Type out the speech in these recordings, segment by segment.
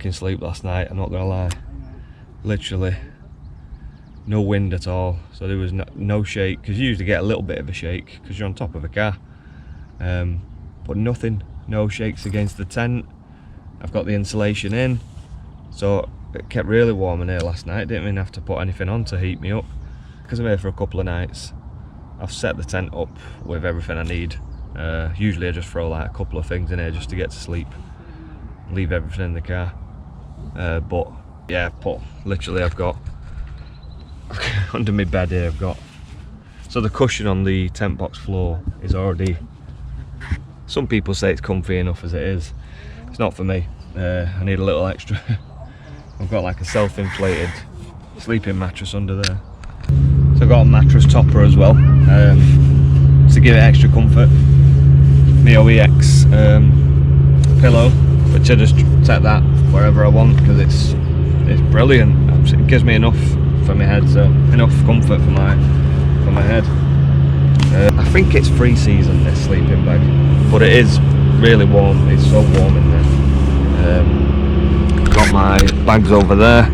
cracking sleep last night, I'm not gonna lie. Literally no wind at all, so there was no shake, because you usually get a little bit of a shake because you're on top of a car, but nothing, no shakes against the tent. I've got the insulation in, so it kept really warm in here last night. Didn't even have to put anything on to heat me up, because I'm here for a couple of nights. I've set the tent up with everything I need. Usually I just throw like a couple of things in here just to get to sleep, leave everything in the car, but yeah, literally I've got under my bed here, I've got, so the cushion on the tent box floor is already, some people say it's comfy enough as it is. It's not for me. I need a little extra. I've got like a self-inflated sleeping mattress under there, so I've got a mattress topper as well, to give it extra comfort. My OEX pillow, which I just set that wherever I want because it's brilliant. It gives me enough for my head, so enough comfort for my head. I think it's free season, this sleeping bag, but it is really warm. It's so warm in there. Got my bags over there,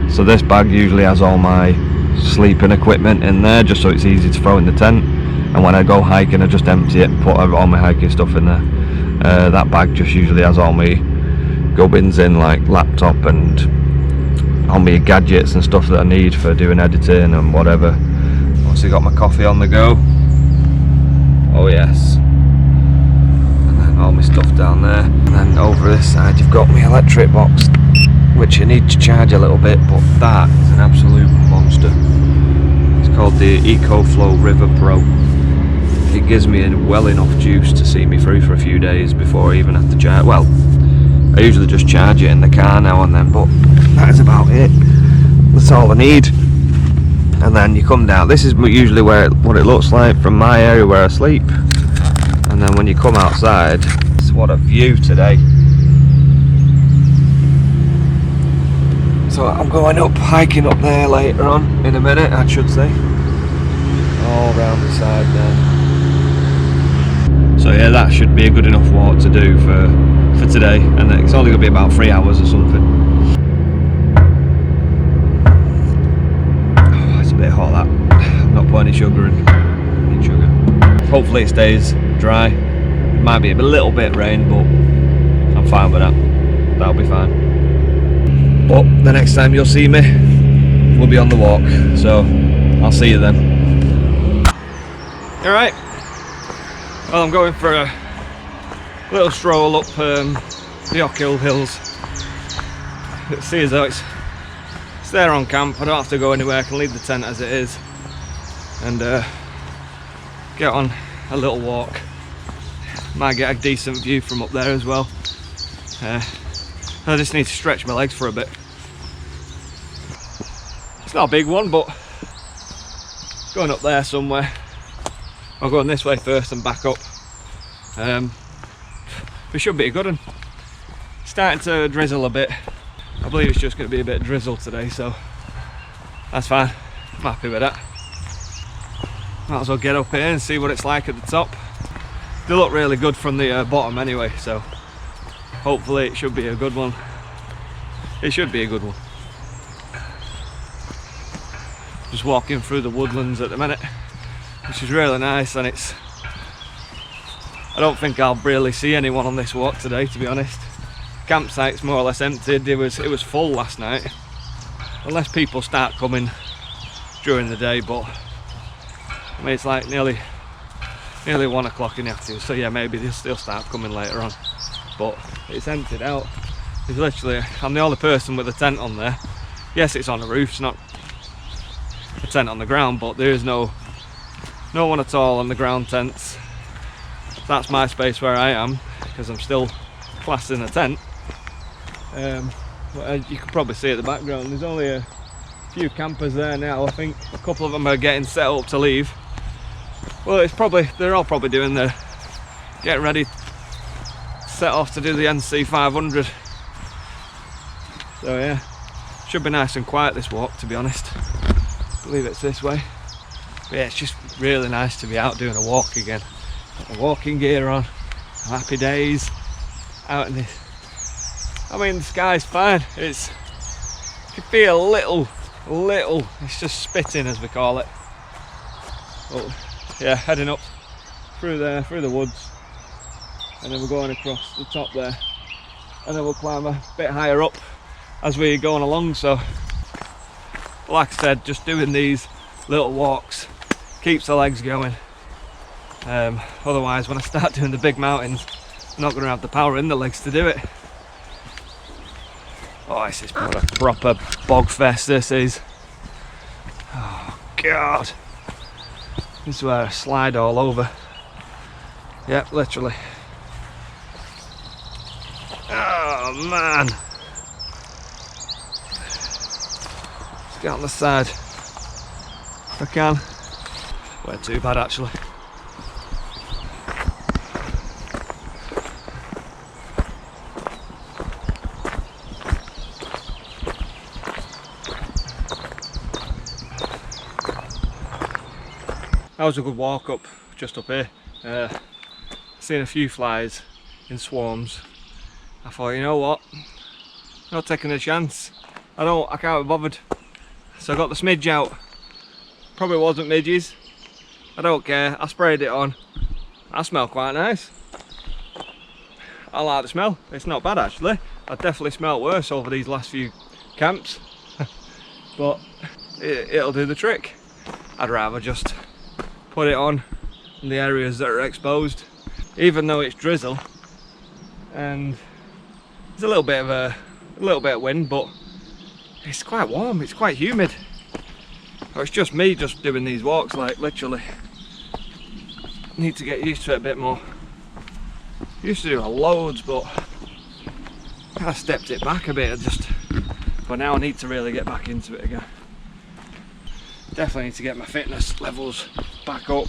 so this bag usually has all my sleeping equipment in there, just so it's easy to throw in the tent, and when I go hiking I just empty it and put all my hiking stuff in there. That bag just usually has all my gubbins in, like laptop and all my gadgets and stuff that I need for doing editing and whatever. Obviously got my coffee on the go, oh yes, and then all my stuff down there, and then over this side you've got my electric box, which you need to charge a little bit, but that is an absolute monster. It's called the EcoFlow River Pro. It gives me well enough juice to see me through for a few days before I even have to charge. Well, I usually just charge it in the car now and then, but that is about it. That's all I need. And then you come down, this is usually what it looks like from my area where I sleep, and then when you come outside, what a view today. So I'm going up, hiking up there later on in a minute, I should say, all round the side there. So yeah, that should be a good enough walk to do for today, and it's only going to be about 3 hours or something. Oh, it's a bit hot that. I'm not putting any sugar in. I need sugar. Hopefully it stays dry. It might be a little bit rain, but I'm fine with that. That'll be fine. But the next time you'll see me, we'll be on the walk, so I'll see you then. Alright, well, I'm going for a little stroll up the Ochil Hills. See as though it's there on camp, I don't have to go anywhere, I can leave the tent as it is and get on a little walk. Might get a decent view from up there as well. I just need to stretch my legs for a bit. It's not a big one, but going up there somewhere. I'll go on this way first and back up. It should be a good one. Starting to drizzle a bit. I believe it's just going to be a bit of drizzle today, so that's fine. I'm happy with that. Might as well get up here and see what it's like at the top. They look really good from the bottom anyway, so hopefully it should be a good one. It should be a good one. Just walking through the woodlands at the minute, which is really nice, and I don't think I'll really see anyone on this walk today, to be honest. Campsite's more or less emptied. It was full last night, unless people start coming during the day, but I mean it's like nearly 1 o'clock in the afternoon, so yeah, maybe they'll still start coming later on, but it's emptied out. It's literally, I'm the only person with a tent on there. Yes, it's on the roof, it's not a tent on the ground, but there is no one at all on the ground tents. That's my space where I am, because I'm still classed in a tent. But you can probably see at the background, there's only a few campers there now. I think a couple of them are getting set up to leave. Well, they're all probably doing their getting ready, set off to do the NC 500. So yeah, should be nice and quiet this walk, to be honest. I believe it's this way. But yeah, it's just really nice to be out doing a walk again. Got my walking gear on, happy days, out in I mean, the sky's fine. It's, you can feel a little, it's just spitting as we call it. But yeah, heading up through there, through the woods, and then we're going across the top there, and then we'll climb a bit higher up as we're going along. So like I said, just doing these little walks keeps the legs going. Otherwise, when I start doing the big mountains, I'm not going to have the power in the legs to do it. Oh, this is a proper bog fest, this is. Oh God, this is where I slide all over. Yep, literally. Oh man, let's get on the side if I can. Well, too bad actually. That was a good walk up, just up here. Seen a few flies in swarms. I thought, you know what, not taking a chance. I can't be bothered. So I got the smidge out. Probably wasn't midges. I don't care. I sprayed it on. I smell quite nice. I like the smell. It's not bad actually. I definitely smelled worse over these last few camps, but it'll do the trick. I'd rather just put it on in the areas that are exposed, even though it's drizzle and there's a little bit of wind, but it's quite warm, it's quite humid. Or it's just me just doing these walks, like literally need to get used to it a bit more. Used to do loads, but I stepped it back a bit, but now I need to really get back into it again. Definitely need to get my fitness levels back up,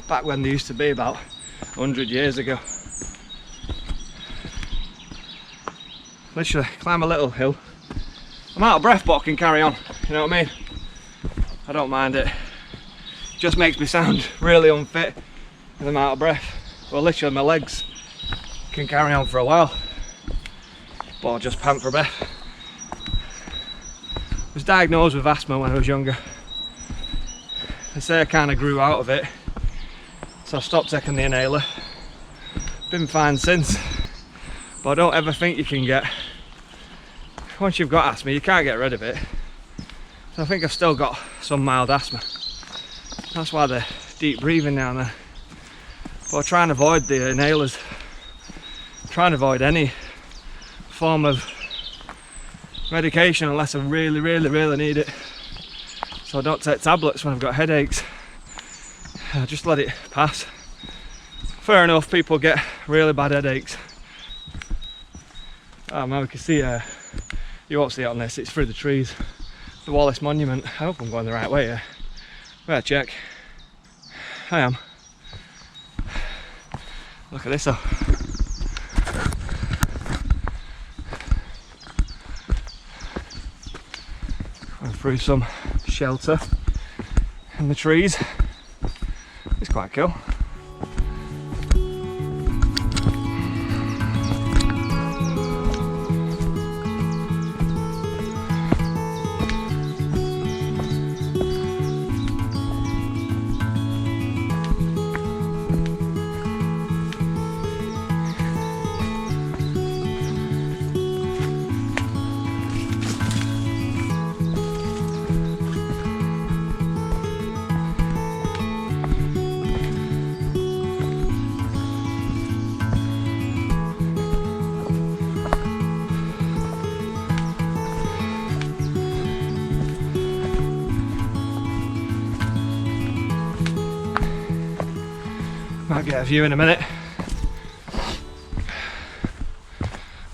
back when they used to be about 100 years ago. Literally climb a little hill. I'm out of breath, but I can carry on, you know what I mean? I don't mind it. Just makes me sound really unfit when I'm out of breath. Well, literally my legs can carry on for a while, but I'll just pant for breath. I was diagnosed with asthma when I was younger. They say I kind of grew out of it, so I stopped taking the inhaler. Been fine since, but I don't ever think you can get, once you've got asthma you can't get rid of it. So I think I've still got some mild asthma. That's why the deep breathing now and then. But I try and avoid the inhalers. Try and avoid any form of medication unless I really need it. So I don't take tablets when I've got headaches. I just let it pass. Fair enough, people get really bad headaches. Oh man, we can see, you won't see it on this, it's through the trees. The Wallace Monument. I hope I'm going the right way here. Better check. I am. Look at this though. Going through some shelter in the trees. It's quite cool. Might get a view in a minute.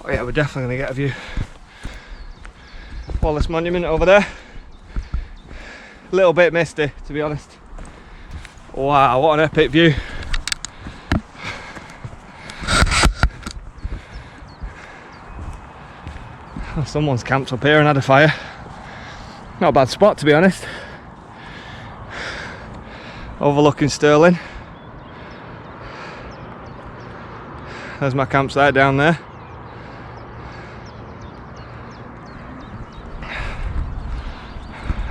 Oh yeah, we're definitely going to get a view. Wallace Monument over there. A little bit misty, to be honest. Wow, what an epic view. Oh, someone's camped up here and had a fire. Not a bad spot, to be honest. Overlooking Stirling. There's my campsite down there.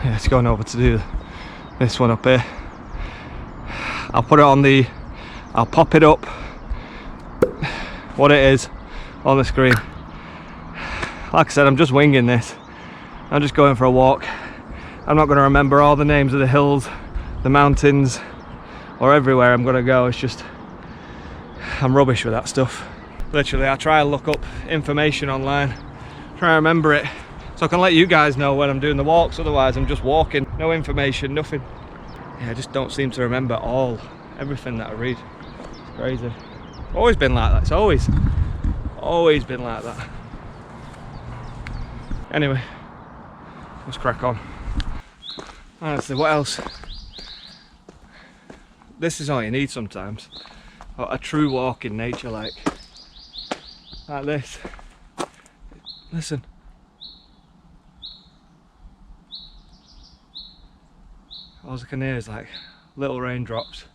Yeah, it's going over to do this one up here. I'll put it on the, I'll pop it up, what it is, on the screen. Like I said, I'm just winging this. I'm just going for a walk. I'm not going to remember all the names of the hills, the mountains, or everywhere I'm going to go. It's just, I'm rubbish with that stuff. Literally, I try and look up information online, try and remember it, so I can let you guys know when I'm doing the walks. Otherwise, I'm just walking, no information, nothing. Yeah, I just don't seem to remember everything that I read. It's crazy. Always been like that. It's always been like that. Anyway, let's crack on. Honestly, what else? This is all you need sometimes. A true walk in nature, like this. Listen. All I can hear is like little raindrops.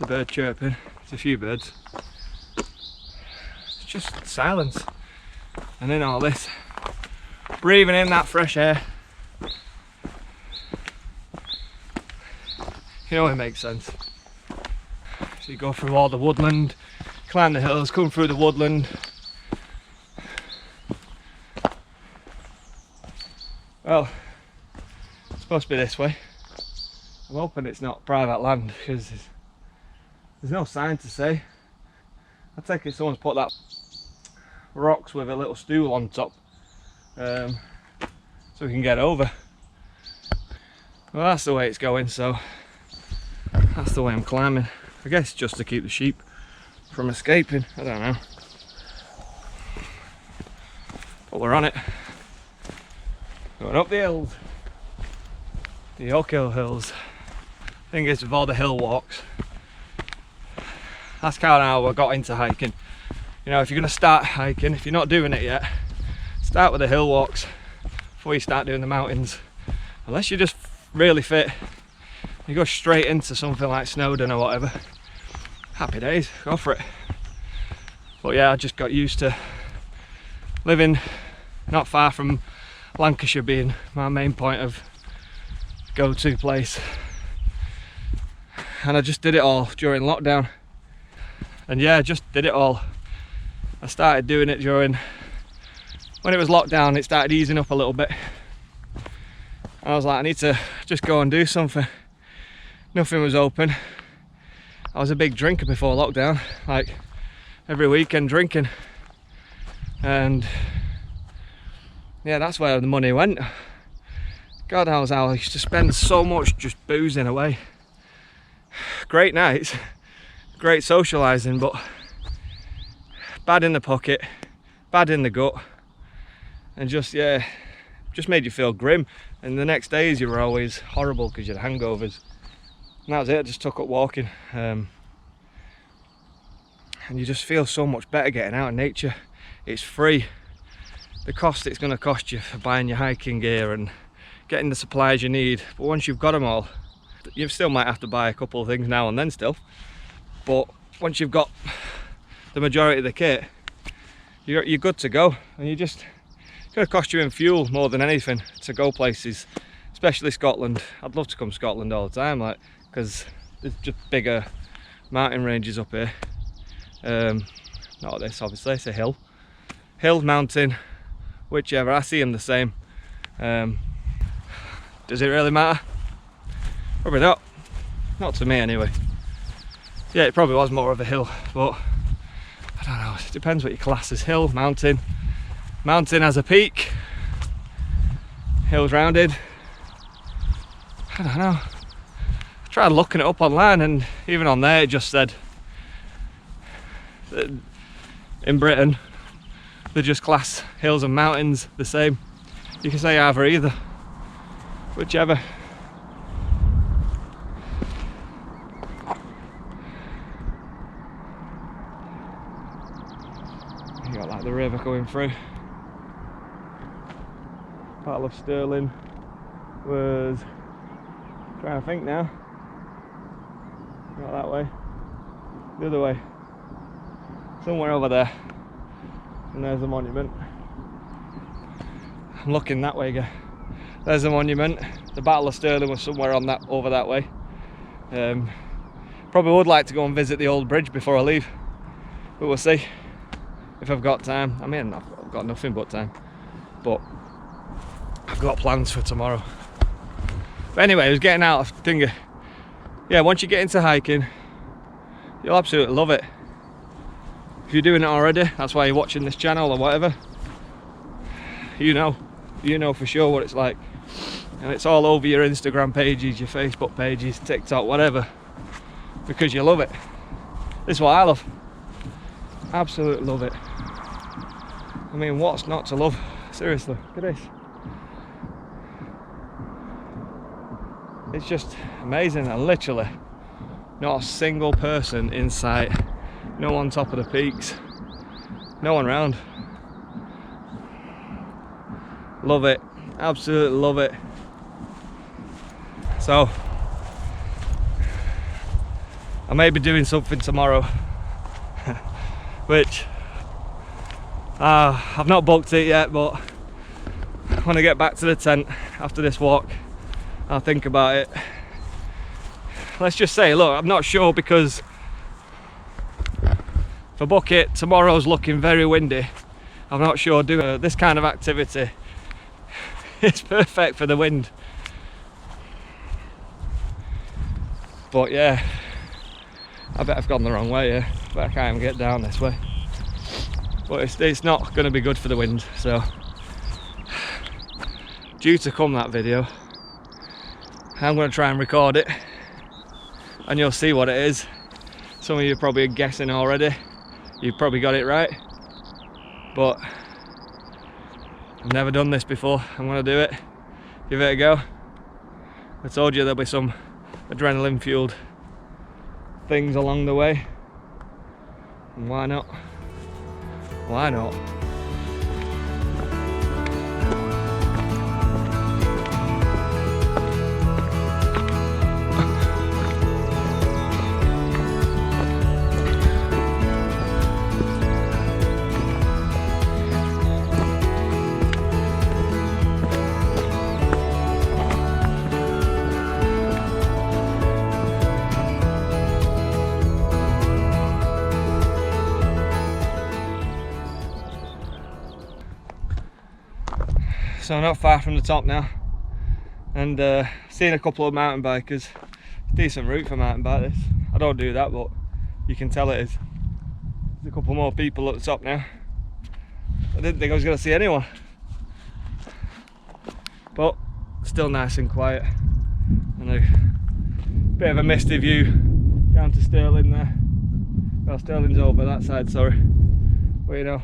The bird chirping. It's a few birds. It's just silence. And then all this. Breathing in that fresh air. You know, it makes sense. So you go through all the woodland, climb the hills, come through the woodland. Well, it's supposed to be this way. I'm hoping it's not private land because there's no sign to say. I take it someone's put that rocks with a little stool on top, so we can get over. Well, that's the way it's going, so that's the way I'm climbing. I guess just to keep the sheep from escaping, I don't know. But we're on it. Going up the hills. The Ochil Hills. Thing is, with all the hill walks, that's kind of how I got into hiking. You know, if you're going to start hiking, if you're not doing it yet, start with the hill walks before you start doing the mountains. Unless you're just really fit, you go straight into something like Snowdon or whatever. Happy days, go for it. But yeah, I just got used to living not far from Lancashire being my main point of go-to place. And I just did it all during lockdown. And yeah, I just did it all. I started doing it when it was locked down, it started easing up a little bit. And I was like, I need to just go and do something. Nothing was open. I was a big drinker before lockdown, like every weekend drinking. And yeah, that's where the money went. God knows how I used to spend so much just boozing away. Great nights, great socialising, but bad in the pocket, bad in the gut, and just, yeah, just made you feel grim. And the next days you were always horrible because you had hangovers. And that was it, I just took up walking. And you just feel so much better getting out in nature. It's free. The cost it's going to cost you for buying your hiking gear and getting the supplies you need, but once you've got them all, you still might have to buy a couple of things now and then still, but once you've got the majority of the kit, you're good to go. And it's going to cost you in fuel more than anything to go places, especially Scotland. I'd love to come to Scotland all the time, like, because there's just bigger mountain ranges up here. Not this, obviously, it's a hill, mountain, whichever. I see them the same. Does it really matter? Probably not. Not to me anyway. Yeah, it probably was more of a hill, but I don't know. It depends what you class as hill, mountain. Mountain has a peak. Hill's rounded. I don't know. I tried looking it up online, and even on there it just said that in Britain they just class hills and mountains the same. You can say either, whichever. You got like the river going through. Battle of Stirling was, trying to think now, not that way, the other way, somewhere over there, and there's a monument. I'm looking that way again. There's the monument. The Battle of Stirling was somewhere on that, over that way. Probably would like to go and visit the old bridge before I leave, but we'll see if I've got time. I mean, I've got nothing but time, but I've got plans for tomorrow. But anyway, I was getting out of thinking, yeah, once you get into hiking, you'll absolutely love it. If you're doing it already, that's why you're watching this channel or whatever, you know for sure what it's like. And it's all over your Instagram pages, your Facebook pages, TikTok, whatever, because you love it. This is what I love. Absolutely love it. I mean, what's not to love? Seriously, look at this. It's just amazing, and literally not a single person in sight. No one on top of the peaks. No one around. Love it. Absolutely love it. So I may be doing something tomorrow which I've not booked it yet, but when I get back to the tent after this walk, I'll think about it. Let's just say, look, I'm not sure, because for book it, tomorrow's looking very windy. I'm not sure doing this kind of activity. It's perfect for the wind. But yeah, I bet I've gone the wrong way here. But I can't even get down this way. But it's not going to be good for the wind, so due to come that video, I'm going to try and record it, and you'll see what it is. Some of you probably are guessing already. You've probably got it right, but I've never done this before. I'm going to do it, give it a go. I told you there'll be some adrenaline fueled things along the way, and why not? Why not? So not far from the top now, and seen a couple of mountain bikers. Decent route for mountain bike this. I don't do that, but you can tell it is. There's a couple more people at the top now. I didn't think I was going to see anyone, but still nice and quiet, and a bit of a misty view down to Stirling there. Well, Stirling's over that side, sorry, but you know,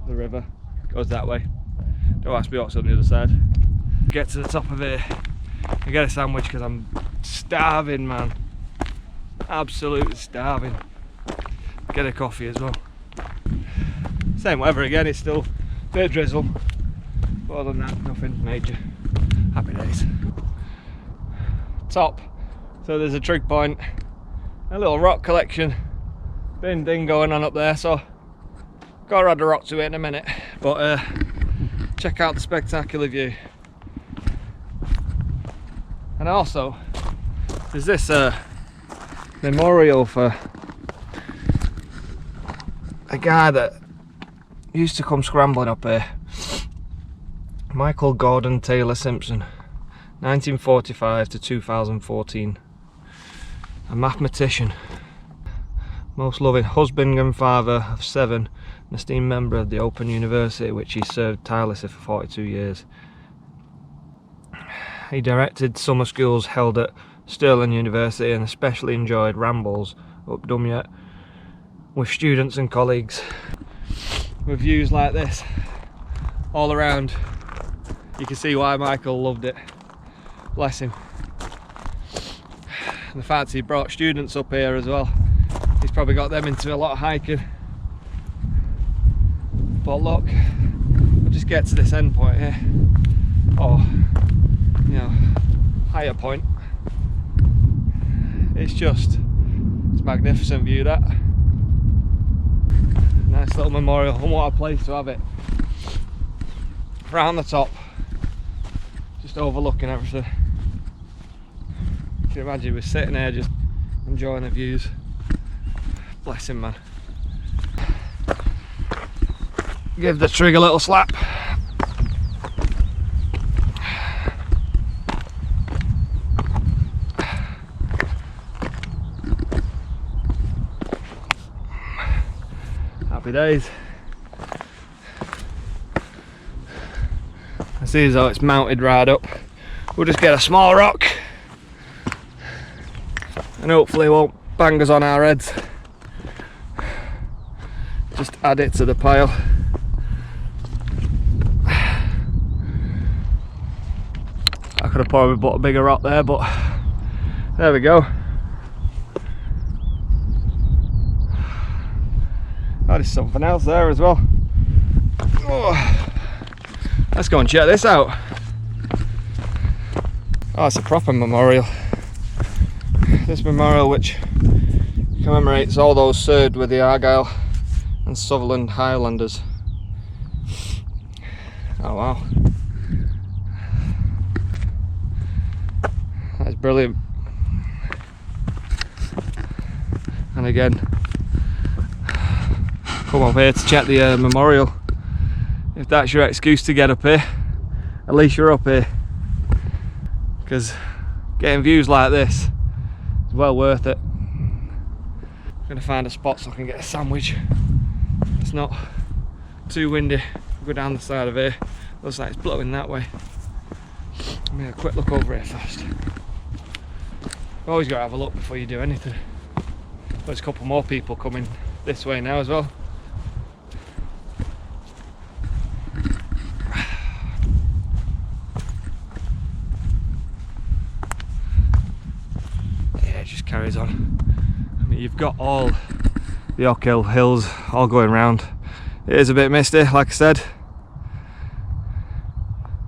the river goes that way. Don't ask me what's on the other side. Get to the top of it and get a sandwich, because I'm starving, man. Absolutely starving. Get a coffee as well. Same weather again, it's still a bit of drizzle, but other than that, nothing major. Happy days. Top, so there's a trig point, a little rock collection bin thing going on up there, so gotta add a rock to it in a minute, but check out the spectacular view. And also there's this memorial for a guy that used to come scrambling up here, Michael Gordon Taylor Simpson, 1945 to 2014. A mathematician, most loving husband and father of 7, an esteemed member of the Open University, which he served tirelessly for 42 years. He directed summer schools held at Stirling University, and especially enjoyed rambles up Dumyat with students and colleagues. With views like this all around, you can see why Michael loved it. Bless him. And the fact he brought students up here as well, he's probably got them into a lot of hiking. But look, we'll just get to this end point here, or you know, higher point. It's a magnificent view, that. Nice little memorial, and what a place to have it. Round the top, just overlooking everything. You can imagine we're sitting there just enjoying the views. Bless him, man. Give the trig a little slap. Happy days. I see as though it's mounted right up. We'll just get a small rock and hopefully it won't bang us on our heads. Just add it to the pile. I could have probably put a bigger rock there, but there we go. Oh, there's something else there as well. Oh, let's go and check this out. Oh, it's a proper memorial. This memorial, which commemorates all those served with the Argyll and Sutherland Highlanders. Oh wow, that's brilliant. And again, come up here to check the memorial. If that's your excuse to get up here, at least you're up here, because getting views like this is well worth it. I'm gonna find a spot so I can get a sandwich. It's not too windy. I'll go down the side of here. Looks like it's blowing that way. Let me have a quick look over here first. Always gotta have a look before you do anything. There's a couple more people coming this way now as well. Yeah, it just carries on. I mean, you've got all the Ochil Hills all going round. It is a bit misty, like I said,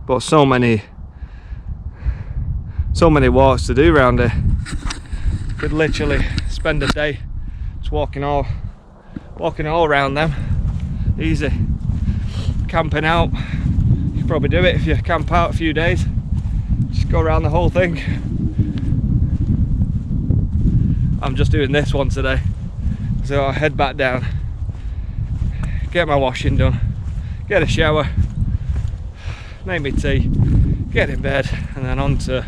but so many walks to do around here. Could literally spend a day just walking all around them. Easy. Camping out, you could probably do it if you camp out a few days. Just go around the whole thing. I'm just doing this one today, so I'll head back down, get my washing done, get a shower, make me tea, get in bed, and then on to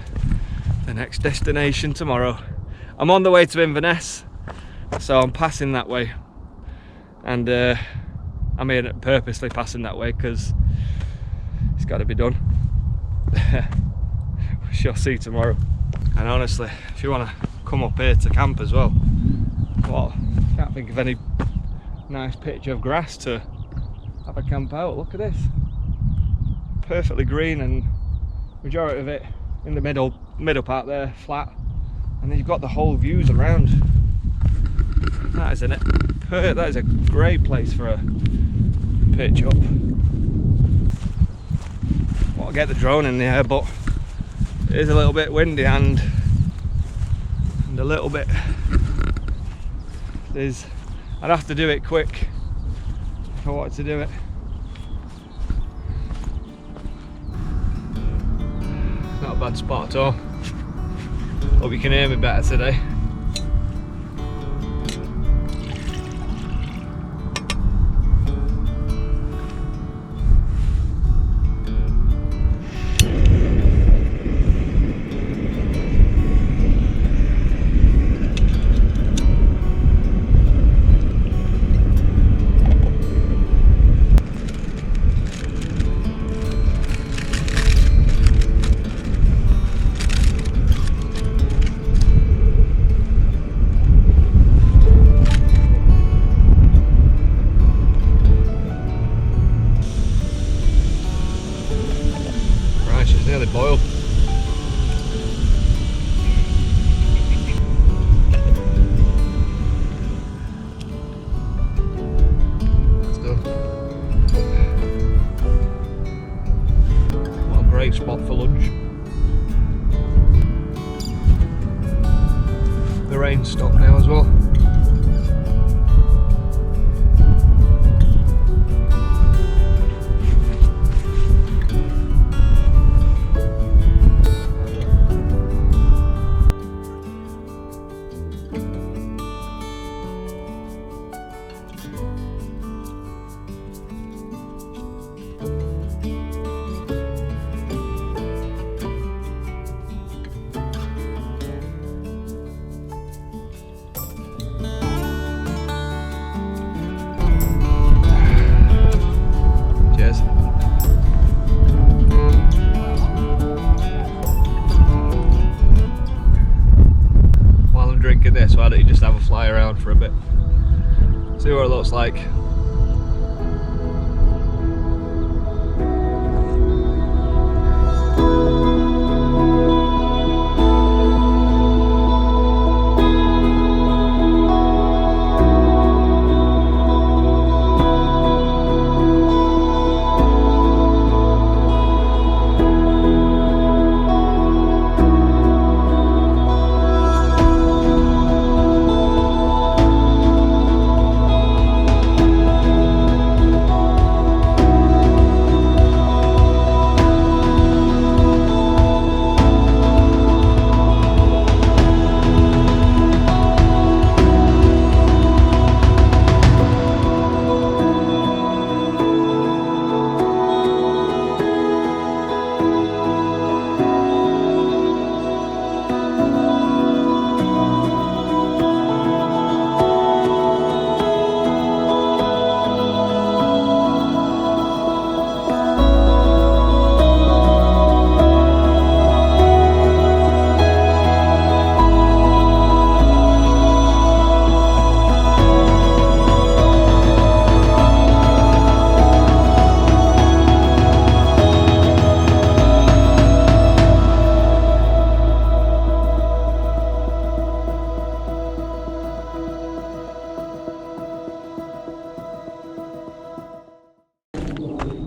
the next destination tomorrow. I'm on the way to Inverness, so I'm passing that way, and I mean purposely passing that way because it's got to be done. We shall see tomorrow. And honestly, if you want to come up here to camp as well, well, can't think of any nice pitch of grass to have a camp out. Look at this, perfectly green, and majority of it in the middle part there flat, and then you've got the whole views around. That is that is a great place for a pitch up. Well, I'll get the drone in the air, but it is a little bit windy and a little bit. I'd have to do it quick if I wanted to do it. It's not a bad spot at all. Hope you can hear me better today. Nearly boiled. That's good. What a great spot for lunch. The rain's stopped now as well. fly around for a bit, see what it looks like.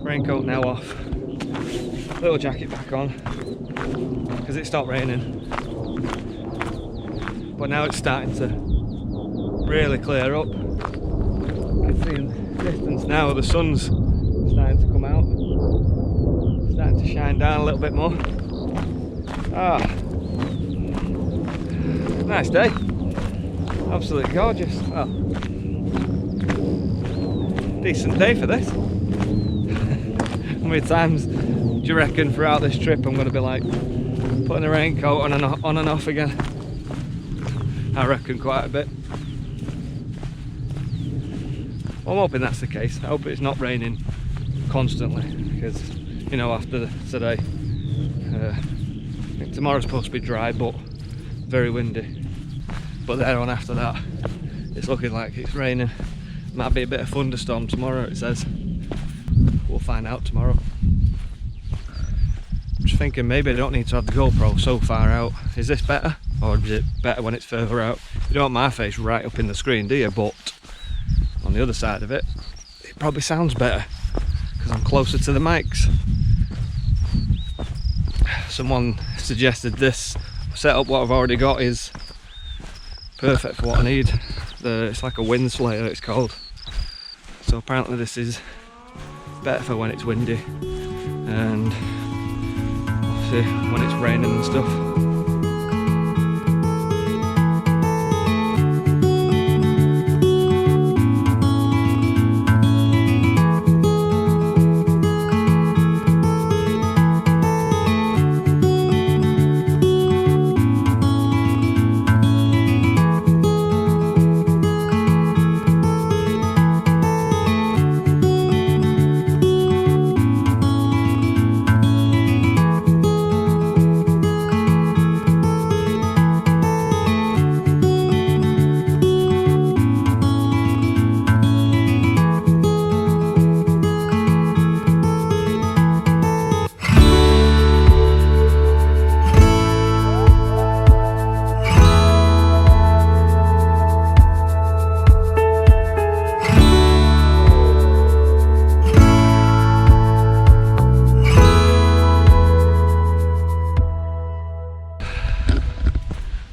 Raincoat now off, little jacket back on because it stopped raining, but now it's starting to really clear up. You can see in the distance now the sun's starting to come out, starting to shine down a little bit more. Ah, nice day, absolutely gorgeous. Well, decent day for this. How many times do you reckon throughout this trip I'm going to be like putting a raincoat on and off again? I reckon quite a bit. Well, I'm hoping that's the case. I hope it's not raining constantly, because, you know, after today, I think tomorrow's supposed to be dry but very windy. But then on after that, it's looking like it's raining. Might be a bit of thunderstorm tomorrow, it says. We'll find out tomorrow. I'm just thinking maybe I don't need to have the GoPro so far out. Is this better? Or is it better when it's further out? You don't want my face right up in the screen, do you? But on the other side of it, it probably sounds better because I'm closer to the mics. Someone suggested this setup, what I've already got, is perfect for what I need. It's like a wind slayer, it's called. So apparently this is better for when it's windy and obviously when it's raining and stuff.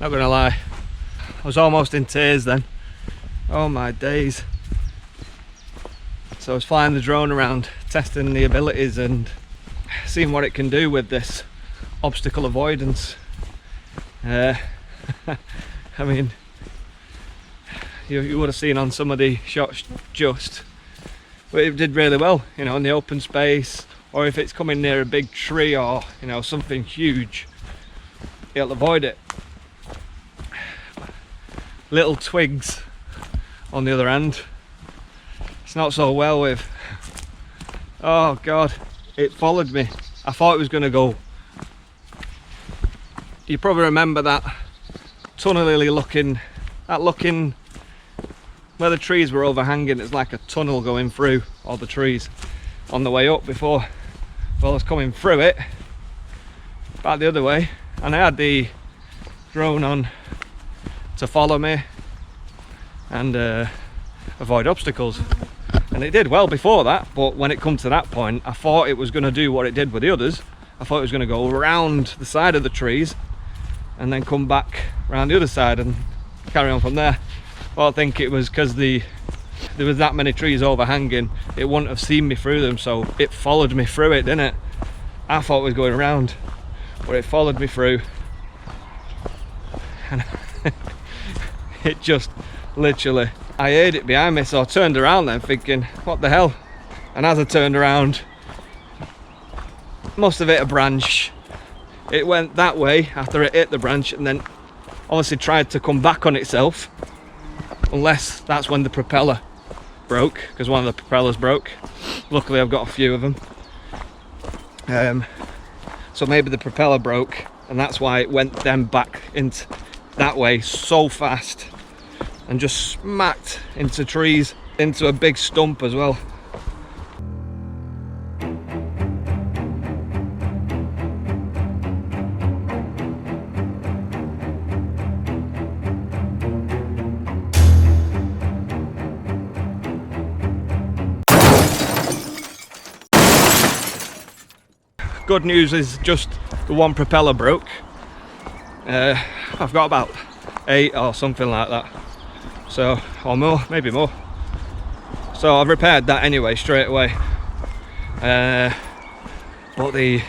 Not gonna lie, I was almost in tears then. Oh my days. So I was flying the drone around, testing the abilities and seeing what it can do with this obstacle avoidance. I mean, you would have seen on some of the shots but it did really well, you know, in the open space, or if it's coming near a big tree or, you know, something huge, it'll avoid it. Little twigs on the other hand, it's not so well with. Oh god, it followed me. I thought it was going to go. You probably remember that tunnelly looking where the trees were overhanging, it's like a tunnel going through all the trees on the way up before. Well, I was coming through it back the other way, and I had the drone on to follow me and avoid obstacles, and it did well before that. But when it come to that point, I thought it was going to do what it did with the others. I thought it was going to go around the side of the trees and then come back around the other side and carry on from there. Well, I think it was because there was that many trees overhanging, it wouldn't have seen me through them, so it followed me through it, didn't it? I thought it was going around, but it followed me through, and it just literally, I heard it behind me, so I turned around then thinking, what the hell? And as I turned around, must have hit a branch. It went that way after it hit the branch, and then obviously tried to come back on itself, unless that's when the propeller broke, because one of the propellers broke. Luckily I've got a few of them, so maybe the propeller broke, and that's why it went then back into that way so fast and just smacked into trees, into a big stump as well. Good news is just the one propeller broke. I've got about 8 or something like that, so, or more, maybe more. So I've repaired that anyway straight away. But the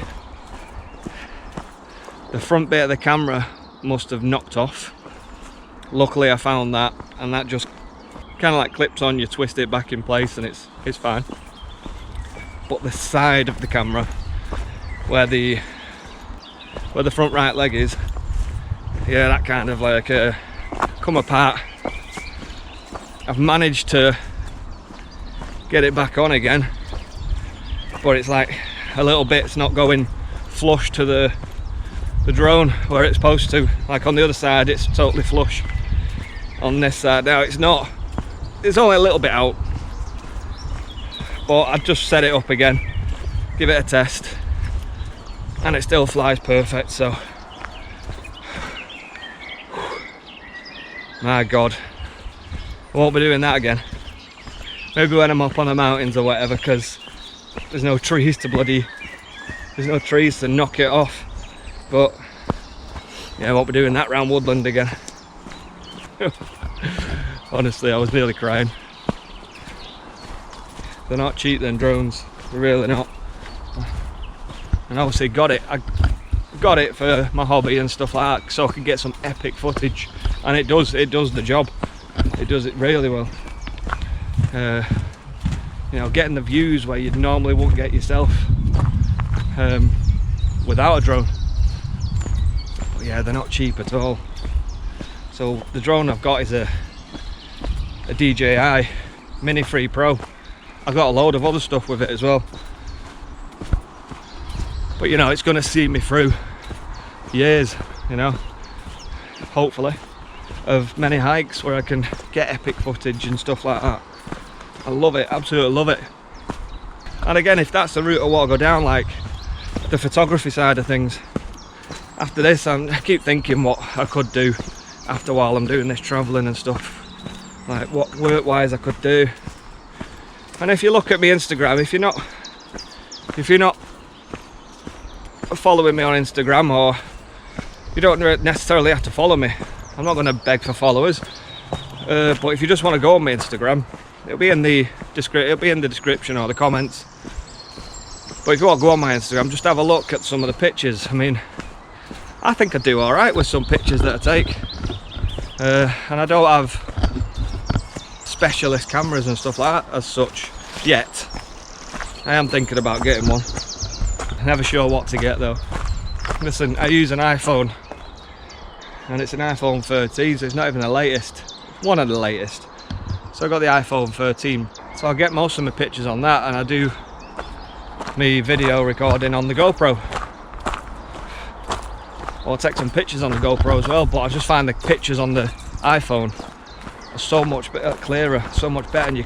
front bit of the camera must have knocked off. Luckily I found that, and that just kind of like clips on, you twist it back in place and it's fine. But the side of the camera, where the front right leg is, yeah, that kind of like come apart. I've managed to get it back on again, but it's like a little bit's not going flush to the drone where it's supposed to. Like on the other side it's totally flush. On this side now it's not. It's only a little bit out, but I've just set it up again, give it a test, and it still flies perfect. So my god, I won't be doing that again. Maybe when I'm up on the mountains or whatever, because there's no trees to knock it off. But yeah, I won't be doing that round woodland again. Honestly, I was nearly crying. They're not cheap, them drones, they're really not. And obviously I got it for my hobby and stuff like that, so I could get some epic footage, and it does the job. It does it really well. You know, getting the views where you normally won't get yourself without a drone. But yeah, they're not cheap at all. So the drone I've got is a DJI Mini 3 Pro. I've got a load of other stuff with it as well. But you know, it's going to see me through years, you know, hopefully, of many hikes where I can get epic footage and stuff like that. I love it, absolutely love it. And again, if that's the route I want to go down, like the photography side of things, after this I keep thinking what I could do after while I'm doing this travelling and stuff, like what work wise I could do. And if you look at my Instagram, if you're not following me on Instagram, or you don't necessarily have to follow me, I'm not going to beg for followers, but if you just want to go on my Instagram, it'll be in the description or the comments. But if you want to go on my Instagram, just have a look at some of the pictures. I mean, I think I do alright with some pictures that I take, and I don't have specialist cameras and stuff like that as such yet. I am thinking about getting one. Never sure what to get though. Listen, I use an iPhone, and it's an iPhone 13, so it's not even the latest, one of the latest. So I got the iPhone 13, so I'll get most of my pictures on that, and I do me video recording on the GoPro. I'll take some pictures on the GoPro as well, but I just find the pictures on the iPhone are so much better, clearer, so much better, and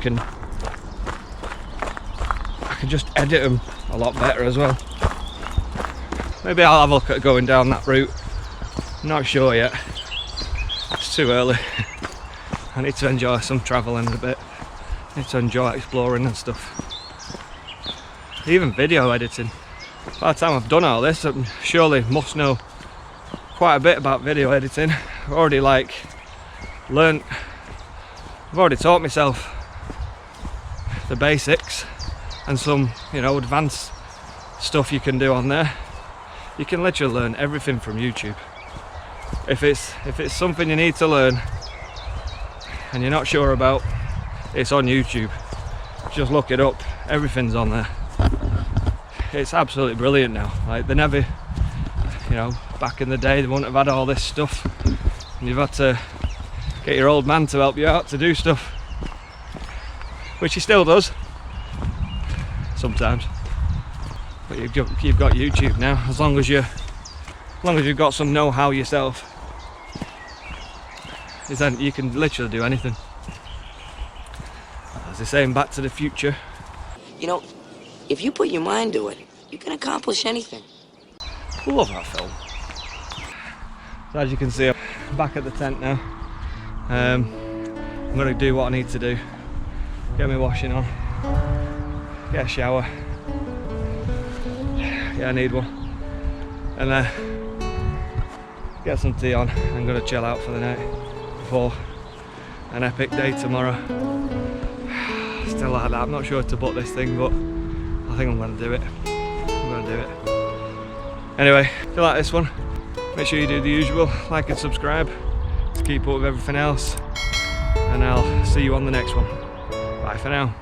I can just edit them a lot better as well. Maybe I'll have a look at going down that route. I'm not sure yet. It's too early. I need to enjoy some travelling a bit. I need to enjoy exploring and stuff. Even video editing. By the time I've done all this, I surely must know quite a bit about video editing. I've already I've already taught myself the basics and some, you know, advanced stuff you can do on there. You can literally learn everything from YouTube. If it's something you need to learn and you're not sure about, it's on YouTube. Just look it up. Everything's on there. It's absolutely brilliant now. Like, they never, you know, back in the day they wouldn't have had all this stuff, and you've had to get your old man to help you out to do stuff, which he still does sometimes. But you've got YouTube now. As long as you've got some know-how yourself, then you can literally do anything. As they say in Back to the Future, You know, if you put your mind to it, you can accomplish anything. I love that film. So as you can see, I'm back at the tent now. I'm going to do what I need to do. Get my washing on, get a shower. Yeah, I need one. And get some tea on. I'm going to chill out for the night before an epic day tomorrow. Still like that, I'm not sure to book this thing, but I think I'm going to do it. Anyway, if you like this one, make sure you do the usual, like and subscribe to keep up with everything else, and I'll see you on the next one. Bye for now.